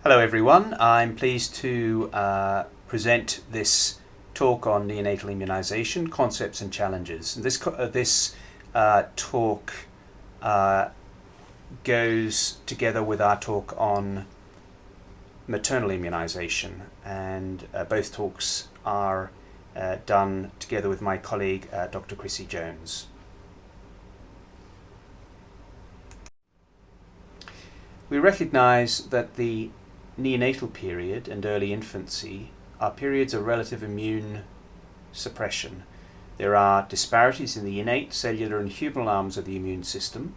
Hello everyone, I'm pleased to present this talk on neonatal immunisation, concepts and challenges. And this talk goes together with our talk on maternal immunisation, and both talks are done together with my colleague Dr. Chrissy Jones. We recognise that the neonatal period and early infancy are periods of relative immune suppression. There are disparities in the innate, cellular and humoral arms of the immune system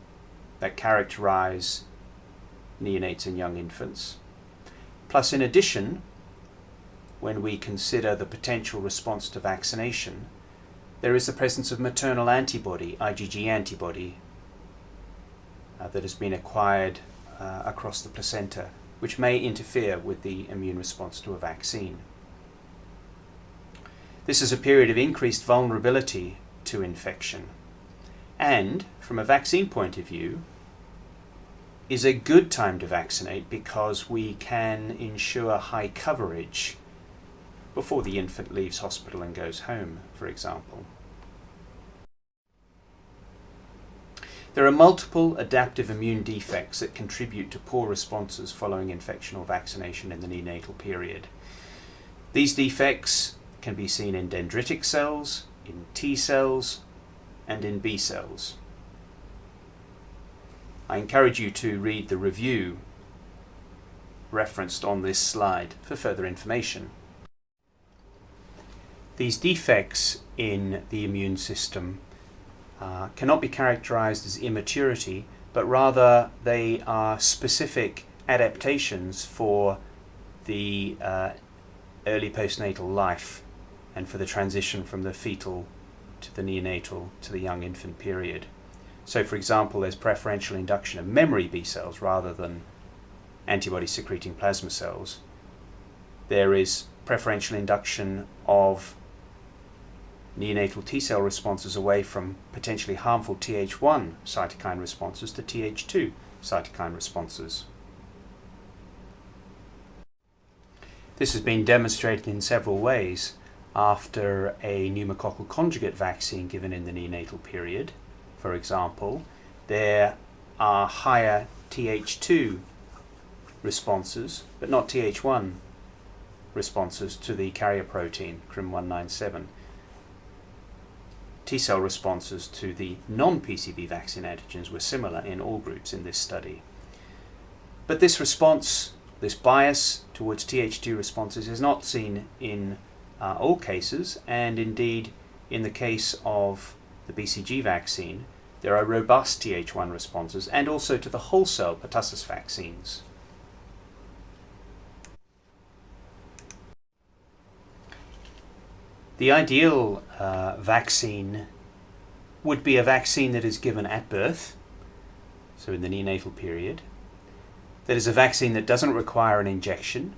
that characterise neonates and young infants. Plus, in addition, when we consider the potential response to vaccination, there is the presence of maternal antibody, IgG antibody, that has been acquired across the placenta, which may interfere with the immune response to a vaccine. This is a period of increased vulnerability to infection, and from a vaccine point of view, is a good time to vaccinate because we can ensure high coverage before the infant leaves hospital and goes home, for example. There are multiple adaptive immune defects that contribute to poor responses following infection or vaccination in the neonatal period. These defects can be seen in dendritic cells, in T cells, and in B cells. I encourage you to read the review referenced on this slide for further information. These defects in the immune system cannot be characterized as immaturity, but rather they are specific adaptations for the early postnatal life and for the transition from the fetal to the neonatal to the young infant period. So, for example, there's preferential induction of memory B cells rather than antibody secreting plasma cells. There is preferential induction of neonatal T cell responses away from potentially harmful Th1 cytokine responses to Th2 cytokine responses. This has been demonstrated in several ways after a pneumococcal conjugate vaccine given in the neonatal period. For example, there are higher Th2 responses, but not Th1 responses to the carrier protein CRM197. T-cell responses to the non-PCV vaccine antigens were similar in all groups in this study. But this response, this bias towards Th2 responses is not seen in all cases, and indeed in the case of the BCG vaccine, there are robust Th1 responses, and also to the whole cell pertussis vaccines. The ideal vaccine would be a vaccine that is given at birth, so in the neonatal period, that is a vaccine that doesn't require an injection,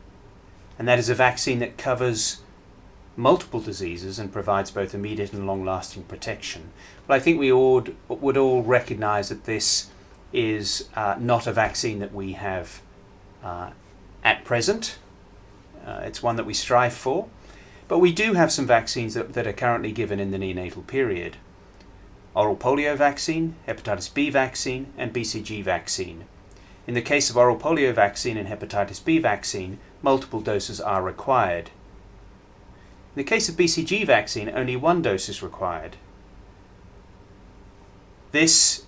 and that is a vaccine that covers multiple diseases and provides both immediate and long-lasting protection. But I think we would all recognize that this is not a vaccine that we have at present. It's one that we strive for. But we do have some vaccines that are currently given in the neonatal period. Oral polio vaccine, hepatitis B vaccine, and BCG vaccine. In the case of oral polio vaccine and hepatitis B vaccine, multiple doses are required. In the case of BCG vaccine, only one dose is required. This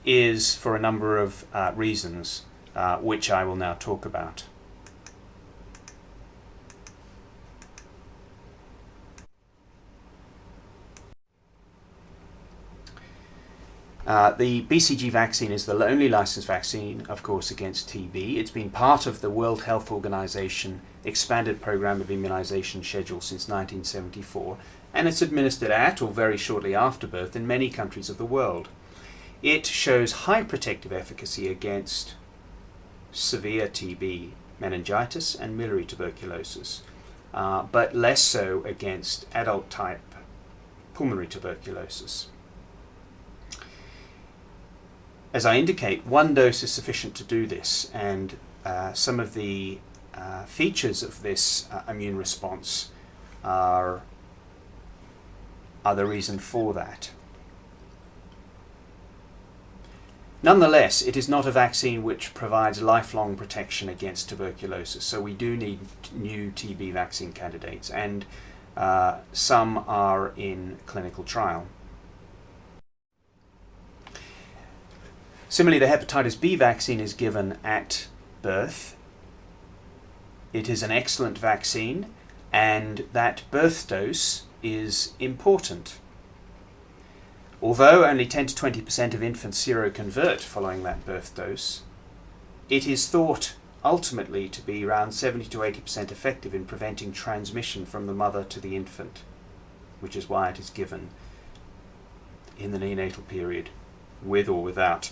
is for a number of reasons, which I will now talk about. The BCG vaccine is the only licensed vaccine, of course, against TB. It's been part of the World Health Organization expanded program of immunization schedule since 1974, and it's administered at or very shortly after birth in many countries of the world. It shows high protective efficacy against severe TB, meningitis, and miliary tuberculosis, but less so against adult-type pulmonary tuberculosis. As I indicate, one dose is sufficient to do this, and some of the features of this immune response are the reason for that. Nonetheless, it is not a vaccine which provides lifelong protection against tuberculosis, so we do need new TB vaccine candidates, and some are in clinical trial. Similarly, the hepatitis B vaccine is given at birth. It is an excellent vaccine, and that birth dose is important. Although only 10 to 20% of infants seroconvert following that birth dose, it is thought ultimately to be around 70 to 80% effective in preventing transmission from the mother to the infant, which is why it is given in the neonatal period with or without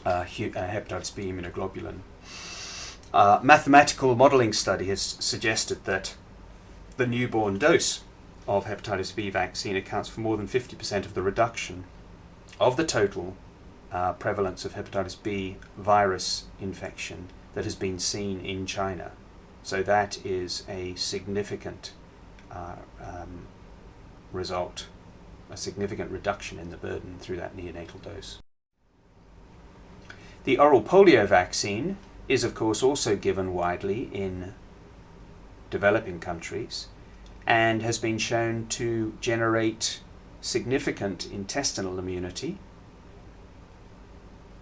hepatitis B immunoglobulin. Mathematical modelling study has suggested that the newborn dose of hepatitis B vaccine accounts for more than 50% of the reduction of the total prevalence of hepatitis B virus infection that has been seen in China. So that is a significant result, a significant reduction in the burden through that neonatal dose. The oral polio vaccine is of course also given widely in developing countries and has been shown to generate significant intestinal immunity.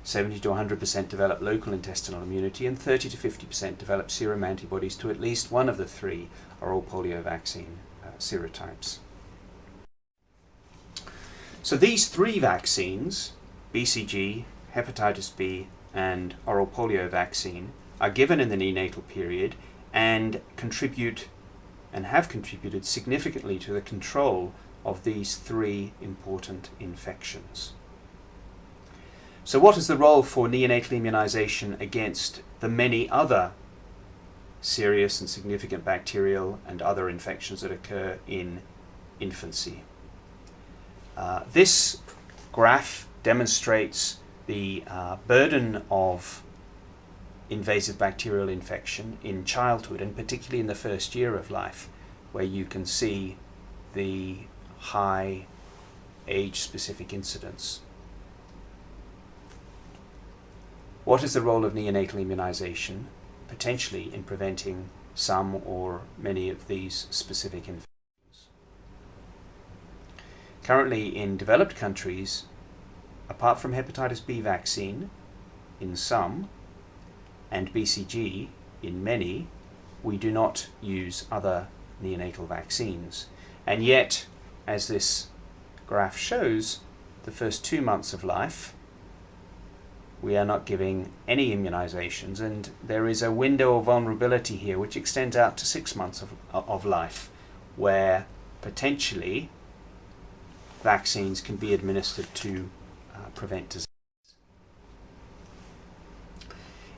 70 to 100% develop local intestinal immunity, and 30 to 50% develop serum antibodies to at least one of the three oral polio vaccine serotypes. So these three vaccines, BCG, hepatitis B, and oral polio vaccine, are given in the neonatal period and contribute and have contributed significantly to the control of these three important infections. So what is the role for neonatal immunization against the many other serious and significant bacterial and other infections that occur in infancy? This graph demonstrates the burden of invasive bacterial infection in childhood, and particularly in the first year of life, where you can see the high age-specific incidence. What is the role of neonatal immunization, potentially in preventing some or many of these specific infections? Currently in developed countries, apart from hepatitis B vaccine in some, and BCG in many, we do not use other neonatal vaccines. And yet, as this graph shows, the first 2 months of life, we are not giving any immunizations, and there is a window of vulnerability here which extends out to 6 months of life, where potentially vaccines can be administered to prevent disease.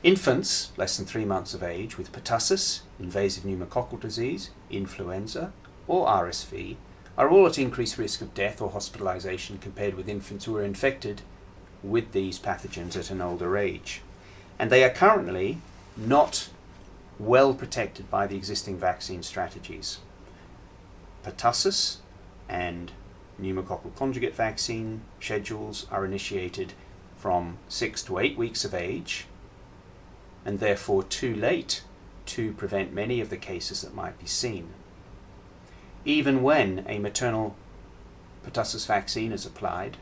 Infants less than 3 months of age with pertussis, invasive pneumococcal disease, influenza, or RSV are all at increased risk of death or hospitalization compared with infants who are infected with these pathogens at an older age. And they are currently not well protected by the existing vaccine strategies. Pertussis and pneumococcal conjugate vaccine schedules are initiated from 6 to 8 weeks of age, and therefore too late to prevent many of the cases that might be seen. Even when a maternal pertussis vaccine is applied,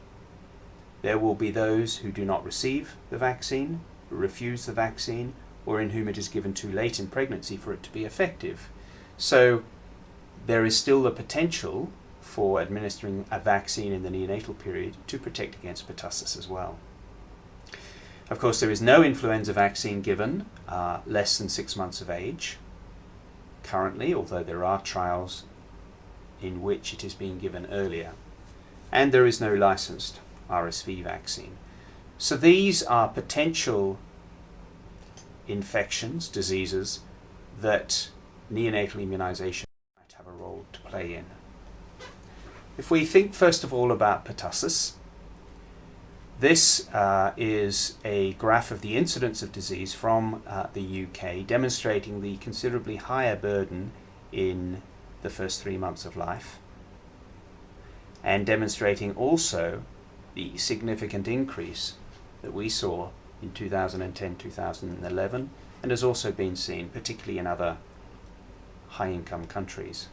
there will be those who do not receive the vaccine, who refuse the vaccine, or in whom it is given too late in pregnancy for it to be effective. So there is still the potential for administering a vaccine in the neonatal period to protect against pertussis as well. Of course, there is no influenza vaccine given less than 6 months of age currently, although there are trials in which it is being given earlier. And there is no licensed RSV vaccine. So these are potential infections, diseases, that neonatal immunization might have a role to play in. If we think first of all about pertussis, This is a graph of the incidence of disease from the UK, demonstrating the considerably higher burden in the first 3 months of life, and demonstrating also the significant increase that we saw in 2010-2011, and has also been seen particularly in other high-income countries.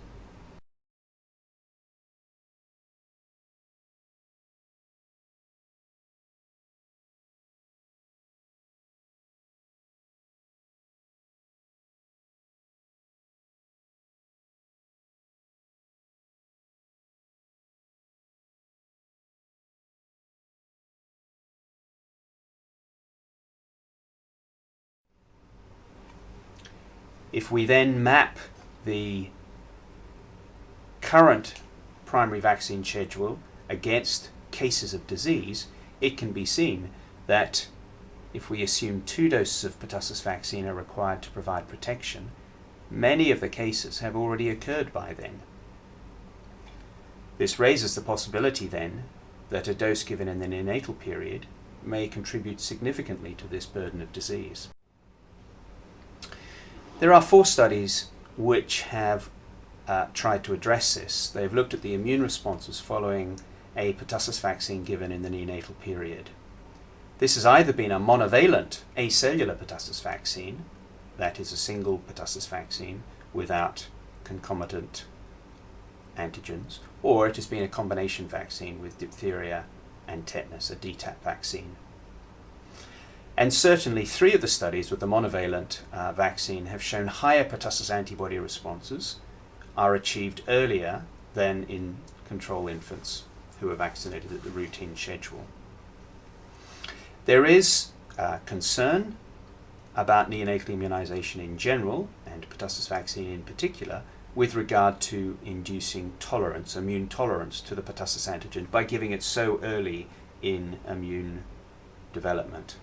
If we then map the current primary vaccine schedule against cases of disease, it can be seen that if we assume 2 doses of pertussis vaccine are required to provide protection, many of the cases have already occurred by then. This raises the possibility then that a dose given in the neonatal period may contribute significantly to this burden of disease. There are 4 studies which have tried to address this. They've looked at the immune responses following a pertussis vaccine given in the neonatal period. This has either been a monovalent acellular pertussis vaccine, that is a single pertussis vaccine without concomitant antigens, or it has been a combination vaccine with diphtheria and tetanus, a DTaP vaccine. And certainly 3 of the studies with the monovalent vaccine have shown higher pertussis antibody responses are achieved earlier than in control infants who are vaccinated at the routine schedule. There is concern about neonatal immunization in general, and pertussis vaccine in particular, with regard to inducing tolerance, immune tolerance to the pertussis antigen by giving it so early in immune development.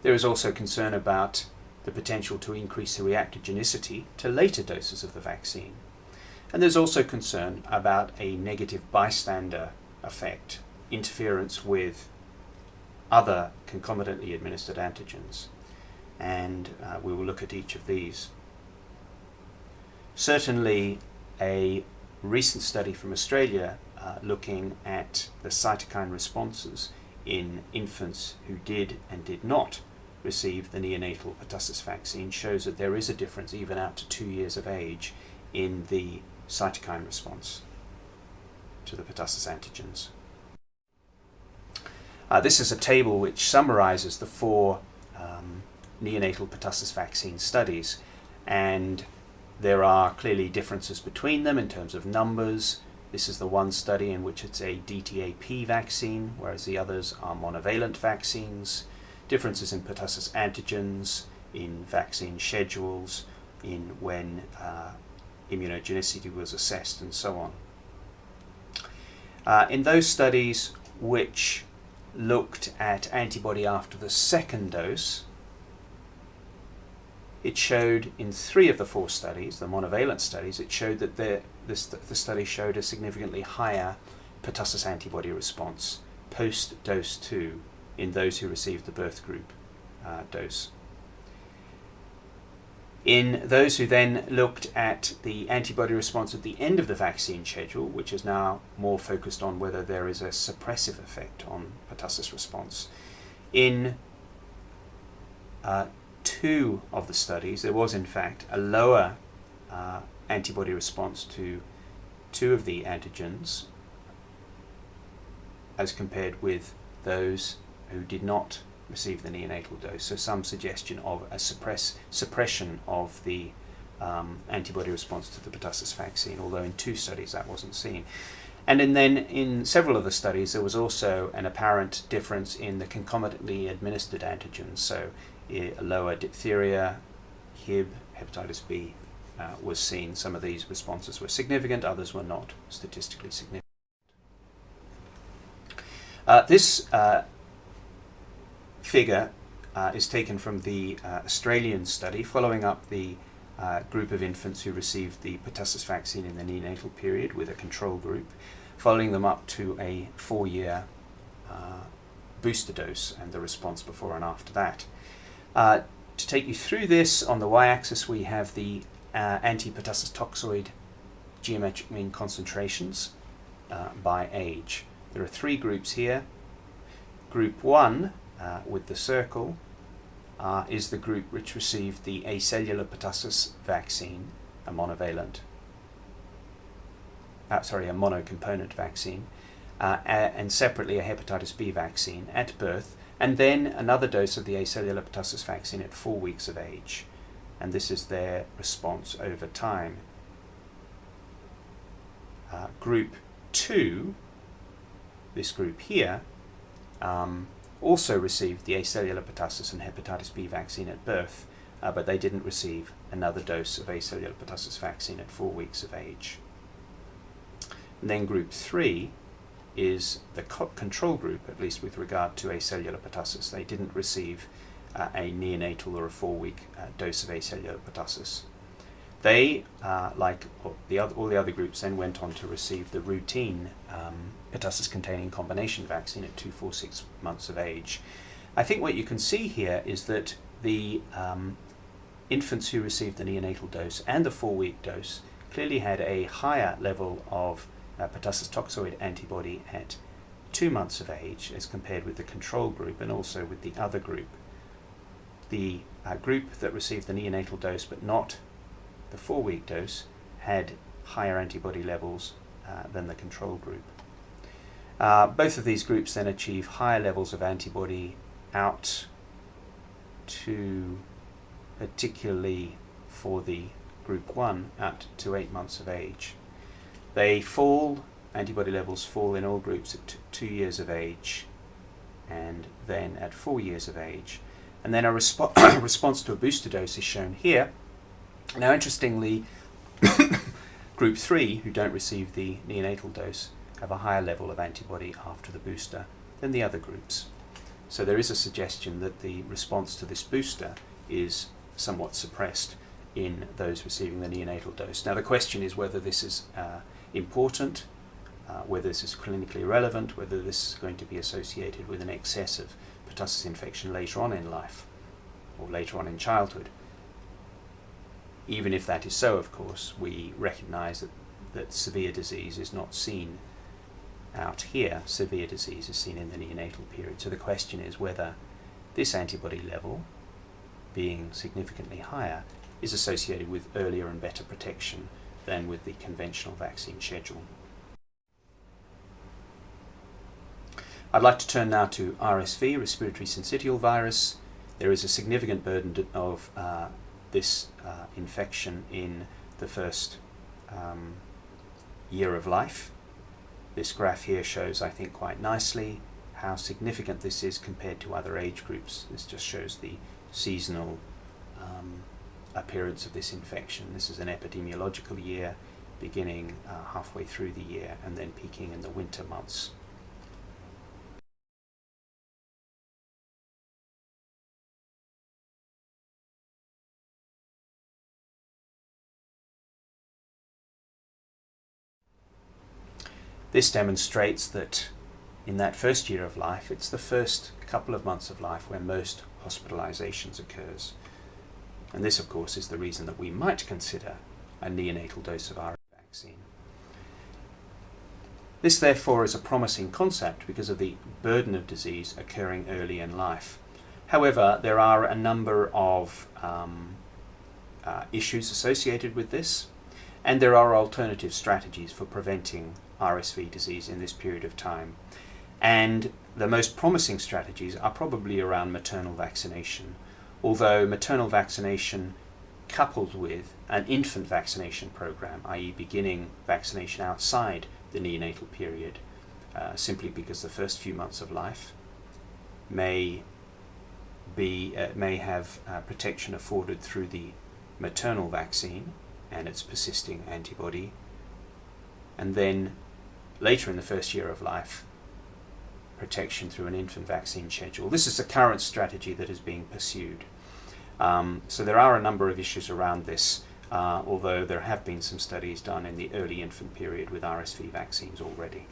There is also concern about the potential to increase the reactogenicity to later doses of the vaccine. And there's also concern about a negative bystander effect, interference with other concomitantly administered antigens. And we will look at each of these. Certainly, a recent study from Australia looking at the cytokine responses in infants who did and did not receive the neonatal pertussis vaccine shows that there is a difference even out to 2 years of age in the cytokine response to the pertussis antigens. This is a table which summarizes the 4 neonatal pertussis vaccine studies, and there are clearly differences between them in terms of numbers. This is the one study in which it's a DTaP vaccine, whereas the others are monovalent vaccines. Differences in pertussis antigens, in vaccine schedules, in when immunogenicity was assessed, and so on. In those studies which looked at antibody after the second dose, it showed in 3 of the 4 studies, the monovalent studies, it showed that the study showed a significantly higher pertussis antibody response post-dose 2 in those who received the birth group dose. In those who then looked at the antibody response at the end of the vaccine schedule, which is now more focused on whether there is a suppressive effect on pertussis response, in 2 of the studies there was in fact a lower antibody response to 2 of the antigens as compared with those who did not receive the neonatal dose, so some suggestion of a suppression of the antibody response to the pertussis vaccine, although in 2 studies that wasn't seen. And then in several of the studies there was also an apparent difference in the concomitantly administered antigens, so a lower diphtheria, Hib, hepatitis B was seen. Some of these responses were significant, others were not statistically significant. This figure is taken from the Australian study following up the group of infants who received the pertussis vaccine in the neonatal period with a control group, following them up to a 4-year booster dose and the response before and after that. To take you through this, on the y-axis we have the anti-pertussis toxoid geometric mean concentrations by age. There are three groups here. Group 1, with the circle, is the group which received the acellular pertussis vaccine, a monocomponent vaccine, and separately a hepatitis B vaccine at birth, and then another dose of the acellular pertussis vaccine at 4 weeks of age. And this is their response over time. Group 2, this group here, also received the acellular pertussis and hepatitis B vaccine at birth, but they didn't receive another dose of acellular pertussis vaccine at 4 weeks of age. And then group 3 is the control group, at least with regard to acellular pertussis. They didn't receive a neonatal or a 4-week dose of acellular pertussis. They, like all the other groups, then went on to receive the routine pertussis-containing combination vaccine at 2, 4, 6 months of age. I think what you can see here is that the infants who received the neonatal dose and the 4-week dose clearly had a higher level of pertussis toxoid antibody at 2 months of age as compared with the control group and also with the other group. The group that received the neonatal dose but not the 4-week dose had higher antibody levels than the control group. Both of these groups then achieve higher levels of antibody out to, particularly for the group 1, out to 8 months of age. They fall, antibody levels fall in all groups at 2 years of age and then at 4 years of age. And then a response to a booster dose is shown here. Now, interestingly, group 3, who don't receive the neonatal dose, have a higher level of antibody after the booster than the other groups. So there is a suggestion that the response to this booster is somewhat suppressed in those receiving the neonatal dose. Now, the question is whether this is important, whether this is clinically relevant, whether this is going to be associated with an excess of pertussis infection later on in life or later on in childhood. Even if that is so, of course, we recognize that severe disease is not seen out here. Severe disease is seen in the neonatal period. So the question is whether this antibody level, being significantly higher, is associated with earlier and better protection than with the conventional vaccine schedule. I'd like to turn now to RSV, respiratory syncytial virus. There is a significant burden of this infection in the first year of life. This graph here shows, I think, quite nicely how significant this is compared to other age groups. This just shows the seasonal appearance of this infection. This is an epidemiological year beginning halfway through the year and then peaking in the winter months. This demonstrates that in that first year of life, it's the first couple of months of life where most hospitalizations occurs. And this, of course, is the reason that we might consider a neonatal dose of RSV vaccine. This, therefore, is a promising concept because of the burden of disease occurring early in life. However, there are a number of issues associated with this, and there are alternative strategies for preventing RSV disease in this period of time. And the most promising strategies are probably around maternal vaccination, although maternal vaccination coupled with an infant vaccination program, i.e. beginning vaccination outside the neonatal period, simply because the first few months of life may have protection afforded through the maternal vaccine and its persisting antibody, and then later in the first year of life, protection through an infant vaccine schedule. This is the current strategy that is being pursued. So there are a number of issues around this, although there have been some studies done in the early infant period with RSV vaccines already.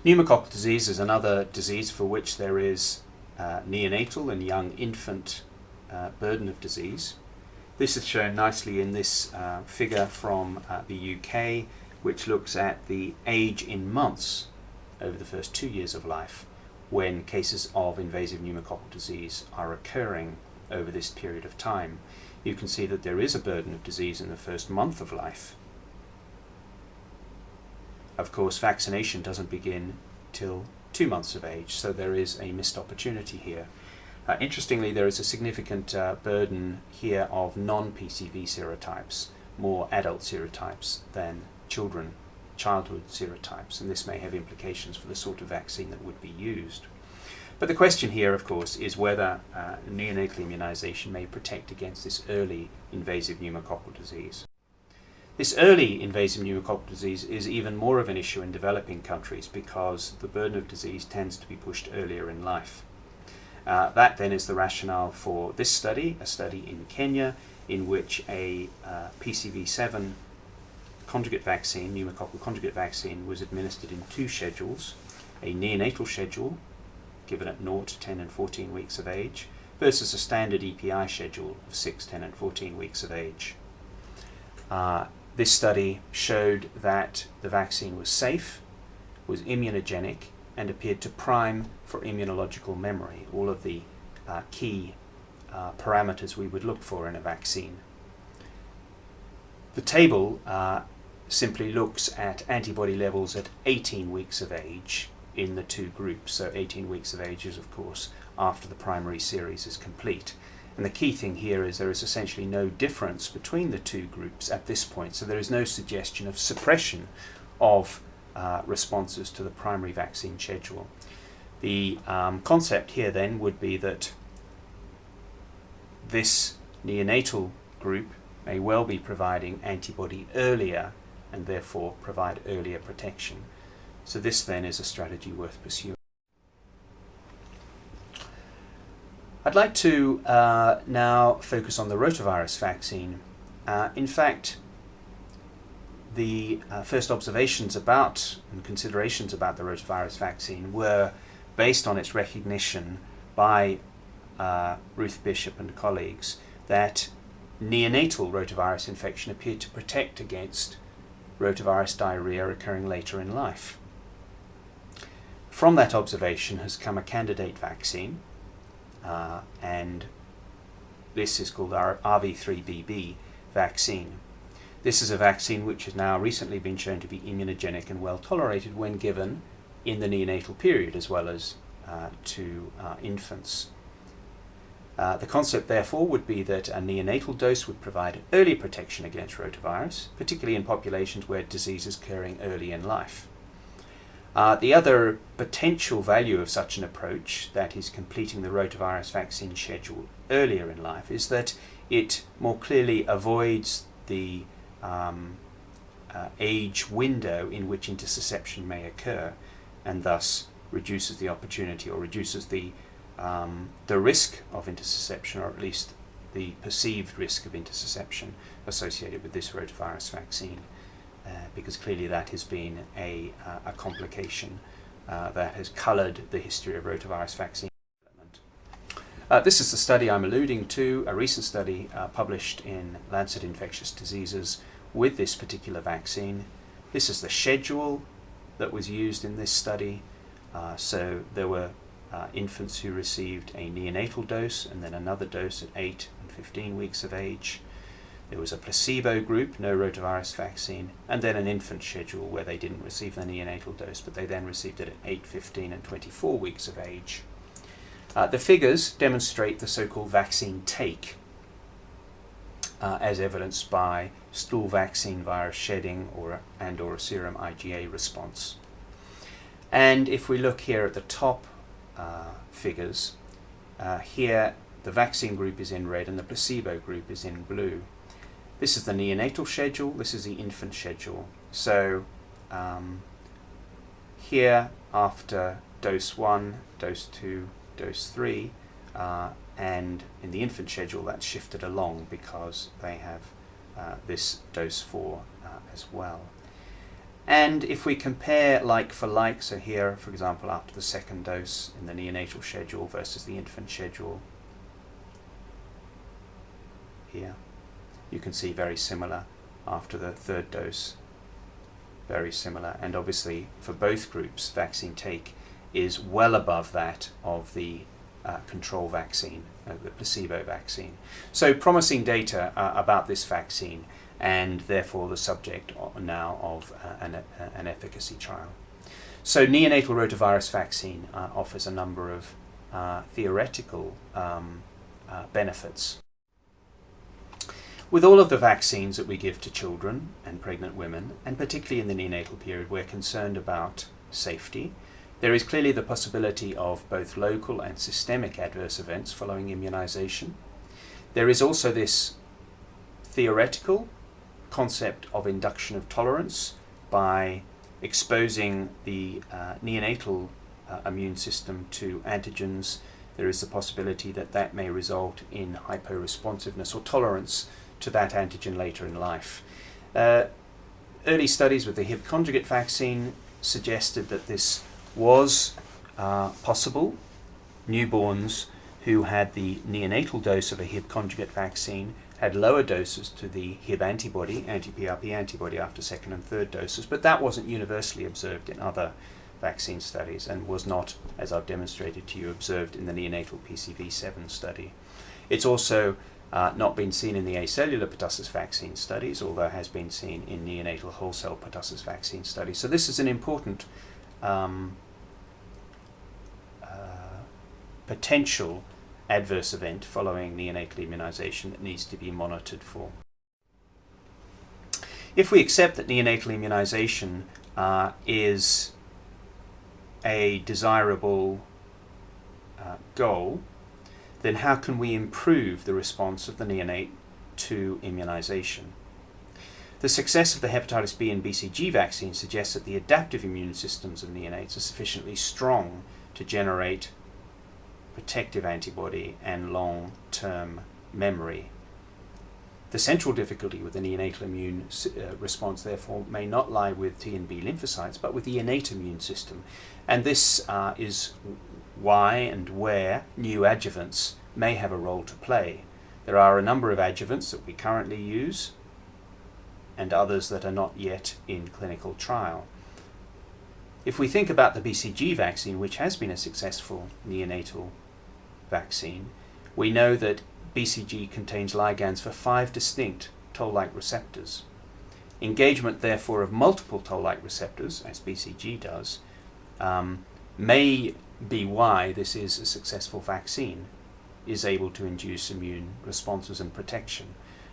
Pneumococcal disease is another disease for which there is neonatal and young infant burden of disease. This is shown nicely in this figure from the UK, which looks at the age in months over the first 2 years of life when cases of invasive pneumococcal disease are occurring over this period of time. You can see that there is a burden of disease in the first month of life. Of course, vaccination doesn't begin till 2 months of age, so there is a missed opportunity here. Interestingly, there is a significant burden here of non-PCV serotypes, more adult serotypes than childhood serotypes, and this may have implications for the sort of vaccine that would be used. But the question here, of course, is whether neonatal immunization may protect against this early invasive pneumococcal disease. This early invasive pneumococcal disease is even more of an issue in developing countries because the burden of disease tends to be pushed earlier in life. That then is the rationale for this study, a study in Kenya, in which a PCV7 conjugate vaccine, pneumococcal conjugate vaccine, was administered in 2 schedules, a neonatal schedule given at 0 to 10 and 14 weeks of age versus a standard EPI schedule of 6, 10 and 14 weeks of age. This study showed that the vaccine was safe, was immunogenic, and appeared to prime for immunological memory, all of the key parameters we would look for in a vaccine. The table simply looks at antibody levels at 18 weeks of age in the 2 groups. So 18 weeks of age is, of course, after the primary series is complete. And the key thing here is there is essentially no difference between the 2 groups at this point. So there is no suggestion of suppression of responses to the primary vaccine schedule. The concept here then would be that this neonatal group may well be providing antibody earlier and therefore provide earlier protection. So this then is a strategy worth pursuing. I'd like to now focus on the rotavirus vaccine. In fact, the first observations about and considerations about the rotavirus vaccine were based on its recognition by Ruth Bishop and colleagues that neonatal rotavirus infection appeared to protect against rotavirus diarrhea occurring later in life. From that observation has come a candidate vaccine, and this is called our RV3BB vaccine. This is a vaccine which has now recently been shown to be immunogenic and well tolerated when given in the neonatal period as well as to infants. The concept therefore would be that a neonatal dose would provide early protection against rotavirus, particularly in populations where disease is occurring early in life. The other potential value of such an approach, that is completing the rotavirus vaccine schedule earlier in life, is that it more clearly avoids the age window in which intersusception may occur, and thus reduces the opportunity or reduces the risk of intersusception, or at least the perceived risk of intersusception associated with this rotavirus vaccine. Because clearly that has been a complication that has coloured the history of rotavirus vaccine development. This is the study I'm alluding to, a recent study published in Lancet Infectious Diseases with this particular vaccine. This is the schedule that was used in this study. So there were infants who received a neonatal dose and then another dose at 8 and 15 weeks of age. There was a placebo group, no rotavirus vaccine, and then an infant schedule where they didn't receive the neonatal dose, but they then received it at 8, 15 and 24 weeks of age. The figures demonstrate the so-called vaccine take, as evidenced by stool vaccine virus shedding or a serum IgA response. And if we look here at the top figures, here the vaccine group is in red and the placebo group is in blue. This is the neonatal schedule, this is the infant schedule. So here after dose 1, dose 2, dose 3, and in the infant schedule that's shifted along because they have this dose 4 as well. And if we compare like for like, so here, for example, after the second dose in the neonatal schedule versus the infant schedule, here, you can see very similar after the third dose, very similar. And obviously for both groups, vaccine take is well above that of the control vaccine, the placebo vaccine. So promising data about this vaccine, and therefore the subject now of an efficacy trial. So neonatal rotavirus vaccine offers a number of theoretical benefits. With all of the vaccines that we give to children and pregnant women, and particularly in the neonatal period, we're concerned about safety. There is clearly the possibility of both local and systemic adverse events following immunization. There is also this theoretical concept of induction of tolerance by exposing the neonatal immune system to antigens. There is the possibility that that may result in hyporesponsiveness or tolerance to that antigen later in life. Early studies with the Hib conjugate vaccine suggested that this was possible. Newborns who had the neonatal dose of a Hib conjugate vaccine had lower doses to the Hib antibody, anti-PRP antibody, after second and third doses, but that wasn't universally observed in other vaccine studies and was not, as I've demonstrated to you, observed in the neonatal PCV7 study. It's also not been seen in the acellular pertussis vaccine studies, although has been seen in neonatal whole cell pertussis vaccine studies. So this is an important potential adverse event following neonatal immunization that needs to be monitored for. If we accept that neonatal immunization is a desirable goal, then how can we improve the response of the neonate to immunization? The success of the hepatitis B and BCG vaccine suggests that the adaptive immune systems of neonates are sufficiently strong to generate protective antibody and long-term memory. The central difficulty with the neonatal immune response, therefore, may not lie with T and B lymphocytes, but with the innate immune system. And this is why and where new adjuvants may have a role to play. There are a number of adjuvants that we currently use and others that are not yet in clinical trial. If we think about the BCG vaccine, which has been a successful neonatal vaccine, we know that BCG contains ligands for 5 distinct toll-like receptors. Engagement, therefore, of multiple toll-like receptors, as BCG does, may be why this is a successful vaccine, is able to induce immune responses and protection,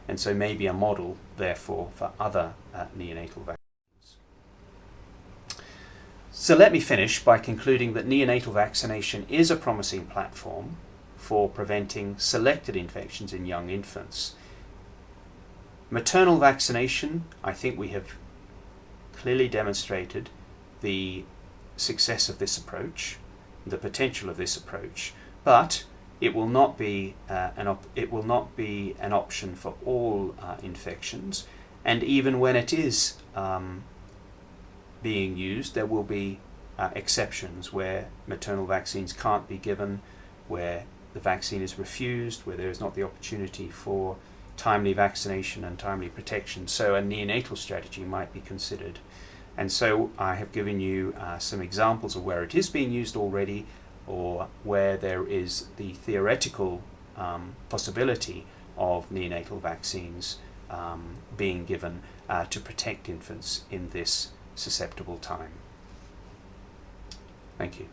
and so may be a model, therefore, for other neonatal vaccines. So let me finish by concluding that neonatal vaccination is a promising platform for preventing selected infections in young infants. Maternal vaccination, I think we have clearly demonstrated the success of this approach, the potential of this approach, but it will not be an option for all infections, and even when it is being used, there will be exceptions where maternal vaccines can't be given, where the vaccine is refused, where there is not the opportunity for timely vaccination and timely protection. So a neonatal strategy might be considered. And so I have given you some examples of where it is being used already, or where there is the theoretical possibility of neonatal vaccines being given to protect infants in this susceptible time. Thank you.